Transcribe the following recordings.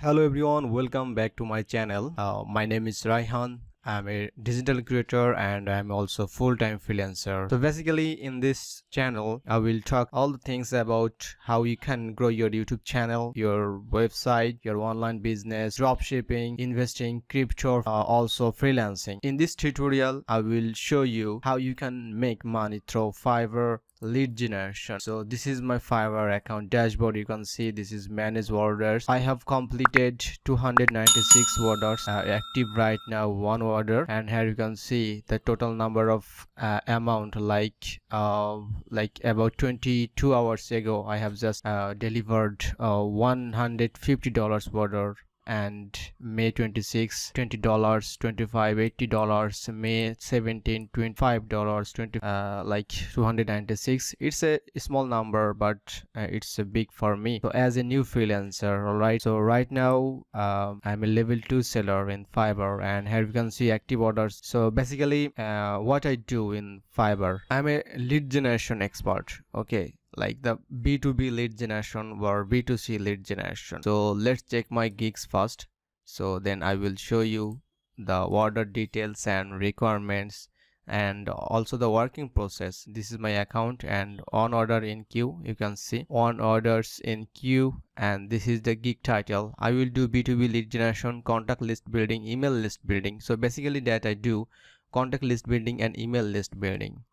Hello everyone, welcome back to my channel. My name is Raihan. I'm a digital creator and I'm also full-time freelancer. So basically in this channel, I will talk all the things about how you can grow your YouTube channel, your website, your online business, dropshipping, investing, crypto, also freelancing. In this tutorial, I will show you how you can make money through Fiverr lead generation. So this is my Fiverr account dashboard. You can see this is manage orders. I have completed 296 orders, active right now one order, and here you can see the total number of amount like about 22 hours ago I have just delivered $150 order, and May 26 $20, 25 $80, May 17 $25, 20 like 296. It's a small number, but it's a big for me. So as a new freelancer, all right, so right now I'm a level 2 seller in Fiverr, and here you can see active orders. So basically what I do in Fiverr, I'm a lead generation expert, okay, like the B2B lead generation or B2C lead generation. So let's check my gigs first. So then I will show you the order details and requirements and also the working process. This is my account and on order in queue. You can see on orders in queue, and this is the gig title. I will do B2B lead generation, contact list building, email list building. So basically that I do contact list building and email list building.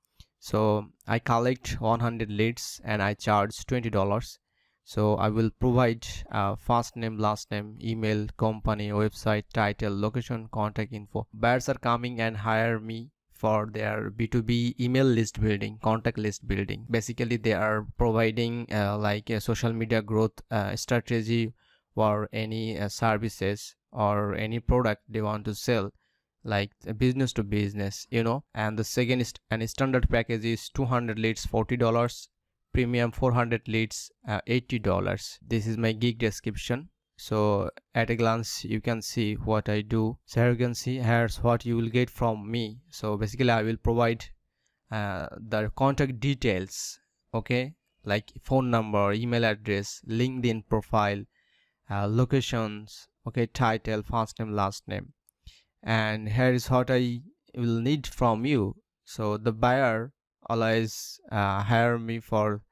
So I collect 100 leads and I charge $20. So I will provide first name, last name, email, company, website, title, location, contact info. Buyers are coming and hire me for their B2B email list building, contact list building. Basically they are providing like a social media growth strategy or any services or any product they want to sell, like business to business, and the second is and standard package is 200 leads $40, premium 400 leads $80. This is my gig description. So at a glance you can see what I do. So here you can see here's what you will get from me. So basically I will provide the contact details, okay, like phone number, email address, LinkedIn profile, locations, okay, title, first name, last name, and here is what I will need from you. So the buyer always hire me for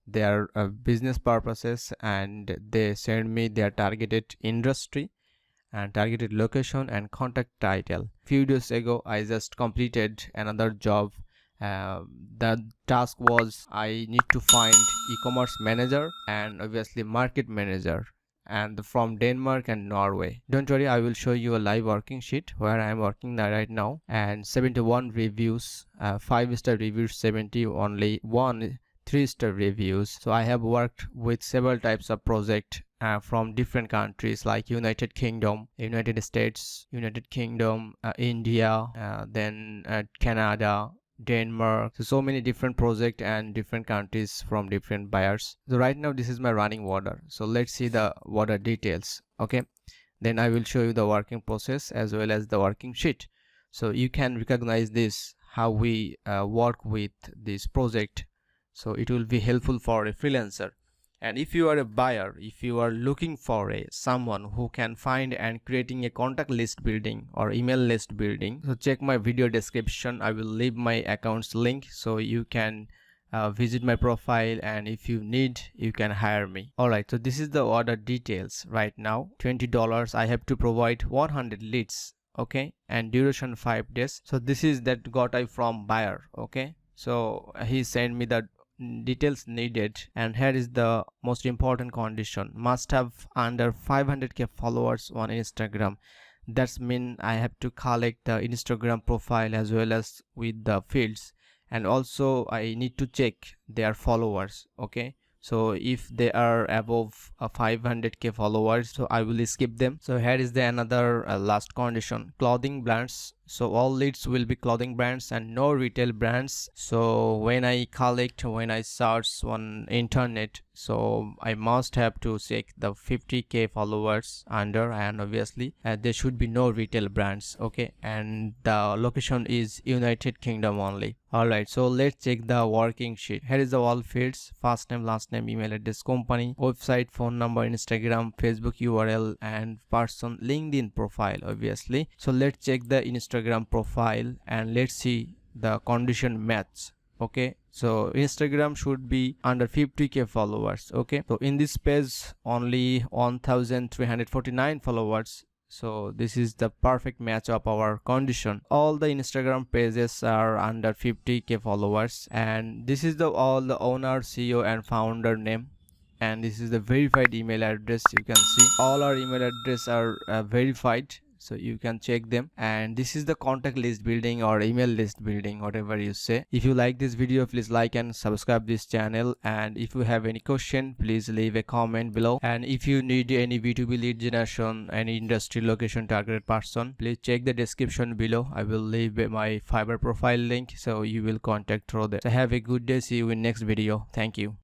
their business purposes, and they send me their targeted industry and targeted location and contact title. Few days ago I just completed another job. The task was I need to find e-commerce manager and obviously market manager, and from Denmark and Norway. Don't worry, I will show you a live working sheet where I am working right now, and 71 reviews, 5-star reviews 70, only 1 3-star reviews. So I have worked with several types of project from different countries like United Kingdom, United States, United Kingdom, India, then Canada, Denmark. So many different projects and different countries from different buyers. So right now this is my running order. So let's see the order details, okay, then I will show you the working process as well as the working sheet, so you can recognize this how we work with this project. So it will be helpful for a freelancer. And if you are a buyer, if you are looking for someone who can find and creating a contact list building or email list building, so check my video description. I will leave my account's link so you can visit my profile, and if you need you can hire me. Alright, so this is the order details. Right now $20 I have to provide 100 leads, okay, and duration 5 days. So this is that got I from buyer, okay, so he sent me the details needed, and here is the most important condition: must have under 500k followers on Instagram. That's mean I have to collect the Instagram profile as well as with the fields, and also I need to check their followers, okay. So if they are above 500k followers, so I will skip them. So here is the another last condition: clothing brands So all leads will be clothing brands and no retail brands. So when I search on internet, so I must have to check the 50k followers under, and obviously there should be no retail brands. Okay, and the location is United Kingdom only. Alright, so let's check the working sheet. Here is the all fields: first name, last name, email address, company, website, phone number, Instagram, Facebook URL, and person LinkedIn profile obviously. So let's check the Instagram profile and let's see the condition match. Okay, so Instagram should be under 50k followers. Okay, so in this page only 1349 followers. So this is the perfect match of our condition. All the Instagram pages are under 50k followers, and this is the all the owner, CEO and founder name, and this is the verified email address. You can see all our email address are verified, so you can check them. And this is the contact list building or email list building, whatever you say. If you like this video, please like and subscribe this channel, and if you have any question, please leave a comment below. And if you need any B2B lead generation, any industry, location, targeted person, please check the description below. I will leave my Fiverr profile link, so you will contact through there. So have a good day. See you in next video. Thank you.